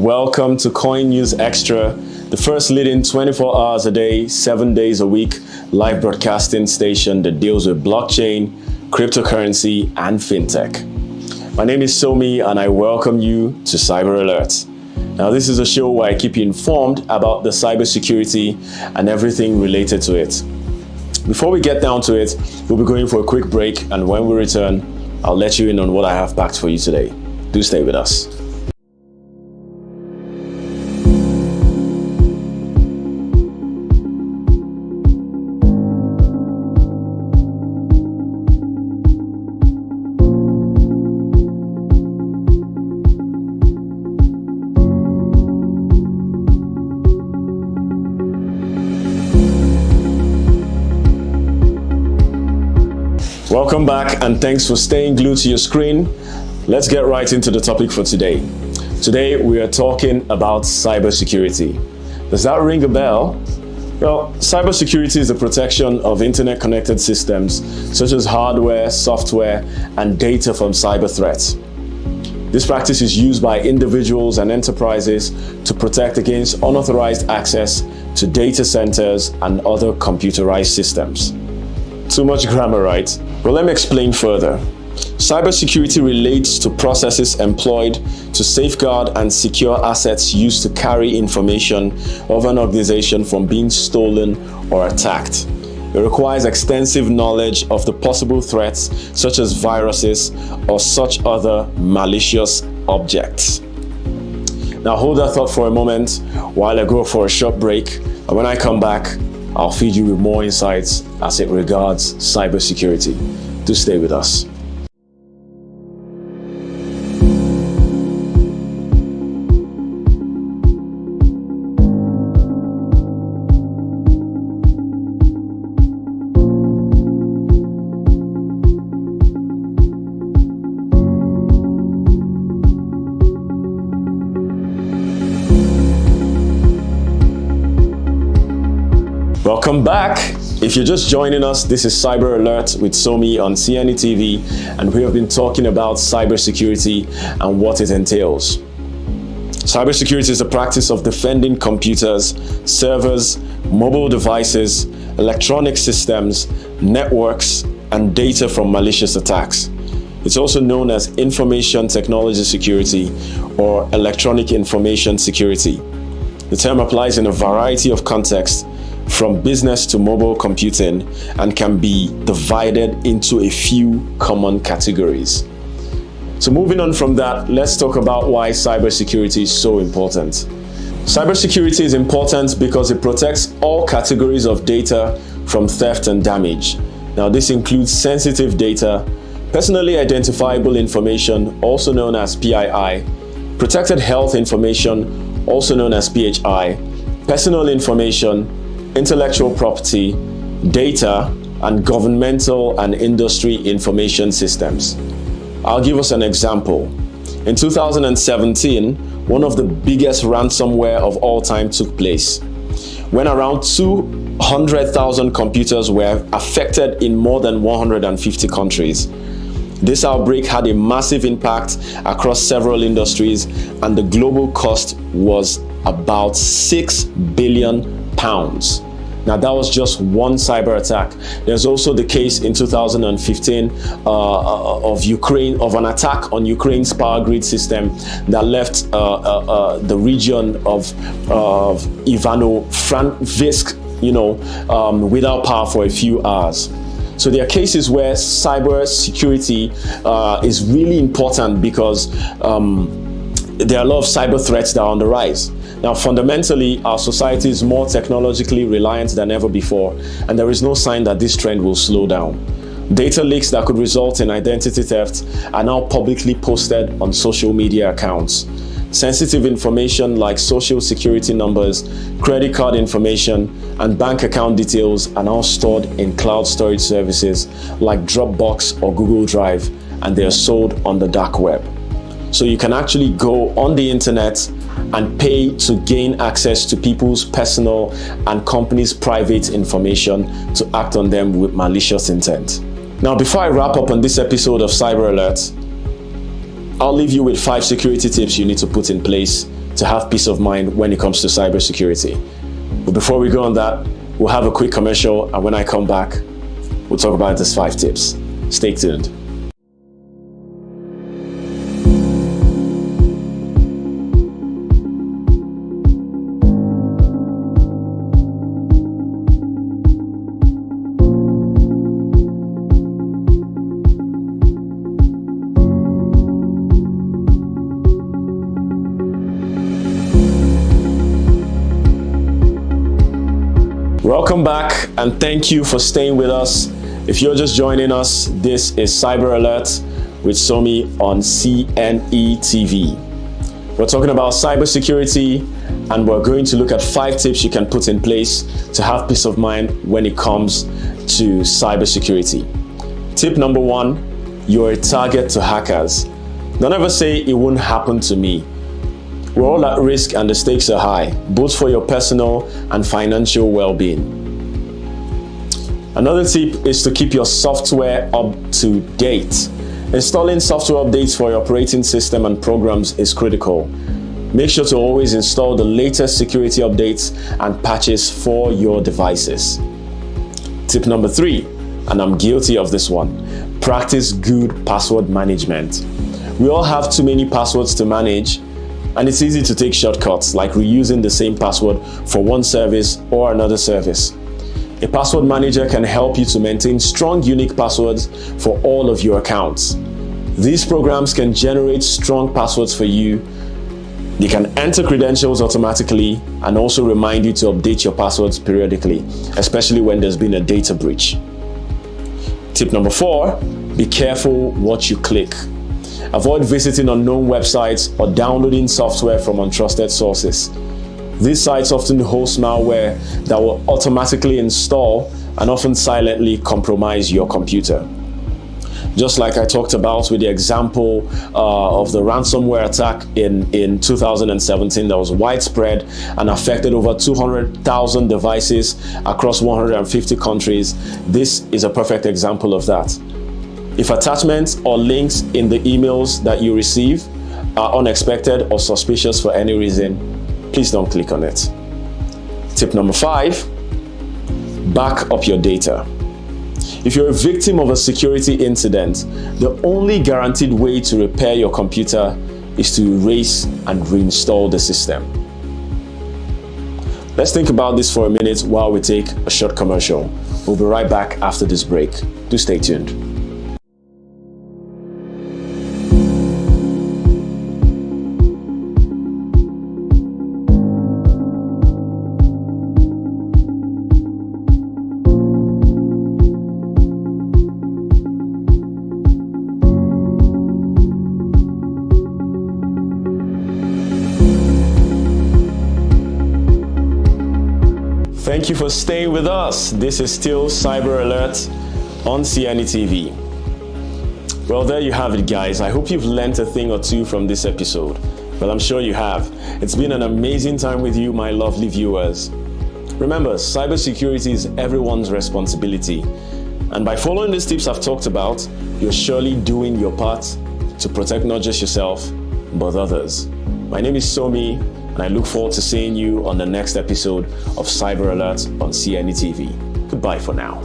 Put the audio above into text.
and welcome to Coin News Extra, the first leading 24 hours a day, 7 days a week live broadcasting station that deals with blockchain, cryptocurrency, and fintech. My name is Somi and I welcome you to Cyber Alert. Now, this is a show where I keep you informed about the cybersecurity and everything related to it. Before we get down to it, we'll be going for a quick break, and when we return, I'll let you in on what I have packed for you today. Do stay with us. Welcome back, and thanks for staying glued to your screen. Let's get right into the topic for today. Today we are talking about cybersecurity. Does that ring a bell? Well, cybersecurity is the protection of internet-connected systems such as hardware, software, and data from cyber threats. This practice is used by individuals and enterprises to protect against unauthorized access to data centers and other computerized systems. Too much grammar, right? Well, let me explain further. Cybersecurity relates to processes employed to safeguard and secure assets used to carry information of an organization from being stolen or attacked. It requires extensive knowledge of the possible threats, such as viruses or such other malicious objects. Now, hold that thought for a moment while I go for a short break, and when I come back, I'll feed you with more insights as it regards cybersecurity. Do stay with us. Welcome back. If you're just joining us, this is Cyber Alert with Somi on Cnetv, and we have been talking about cybersecurity and what it entails. Cybersecurity is the practice of defending computers, servers, mobile devices, electronic systems, networks, and data from malicious attacks. It's also known as information technology security or electronic information security. The term applies in a variety of contexts, from business to mobile computing, and can be divided into a few common categories. So moving on from that, let's talk about why cybersecurity is so important. Cybersecurity is important because it protects all categories of data from theft and damage. Now, this includes sensitive data, personally identifiable information, also known as PII, protected health information, also known as PHI, personal information, intellectual property, data, and governmental and industry information systems. I'll give us an example. In 2017, one of the biggest ransomware of all time took place, when around 200,000 computers were affected in more than 150 countries. This outbreak had a massive impact across several industries, and the global cost was about £6 billion. Now, that was just one cyber attack. There's also the case in 2015 of an attack on Ukraine's power grid system that left the region of Ivano-Frankivsk, without power for a few hours. So there are cases where cyber security is really important because there are a lot of cyber threats that are on the rise. Now, fundamentally, our society is more technologically reliant than ever before, and there is no sign that this trend will slow down. Data leaks that could result in identity theft are now publicly posted on social media accounts. Sensitive information like social security numbers, credit card information, and bank account details are now stored in cloud storage services like Dropbox or Google Drive, and they are sold on the dark web. So you can actually go on the internet and pay to gain access to people's personal and companies' private information to act on them with malicious intent. Now, before I wrap up on this episode of Cyber Alert, I'll leave you with 5 security tips you need to put in place to have peace of mind when it comes to cybersecurity. But before we go on that, we'll have a quick commercial, and when I come back, we'll talk about these 5 tips. Stay tuned. Welcome back, and thank you for staying with us. If you're just joining us, this is Cyber Alert with Somi on Cnetv. We're talking about cybersecurity, and we're going to look at 5 tips you can put in place to have peace of mind when it comes to cybersecurity. Tip number 1, you're a target to hackers. Don't ever say it won't happen to me. We're all at risk and the stakes are high, both for your personal and financial well-being. Another tip is to keep your software up to date. Installing software updates for your operating system and programs is critical. Make sure to always install the latest security updates and patches for your devices. Tip number 3, and I'm guilty of this one, practice good password management. We all have too many passwords to manage, and it's easy to take shortcuts like reusing the same password for one service or another service. A password manager can help you to maintain strong, unique passwords for all of your accounts. These programs can generate strong passwords for you. They can enter credentials automatically and also remind you to update your passwords periodically, especially when there's been a data breach. Tip number 4, be careful what you click. Avoid visiting unknown websites or downloading software from untrusted sources. These sites often host malware that will automatically install and often silently compromise your computer. Just like I talked about with the example of the ransomware attack in 2017 that was widespread and affected over 200,000 devices across 150 countries, this is a perfect example of that. If attachments or links in the emails that you receive are unexpected or suspicious for any reason, please don't click on it. Tip number 5, back up your data. If you're a victim of a security incident, the only guaranteed way to repair your computer is to erase and reinstall the system. Let's think about this for a minute while we take a short commercial. We'll be right back after this break. Do stay tuned. Thank you for staying with us. This is still Cyber Alert on Cnetv. Well, there you have it, guys. I hope you've learned a thing or two from this episode. Well, I'm sure you have. It's been an amazing time with you, my lovely viewers. Remember, cybersecurity is everyone's responsibility. And by following these tips I've talked about, you're surely doing your part to protect not just yourself, but others. My name is Somi, and I look forward to seeing you on the next episode of Cyber Alert on Cnetv. Goodbye for now.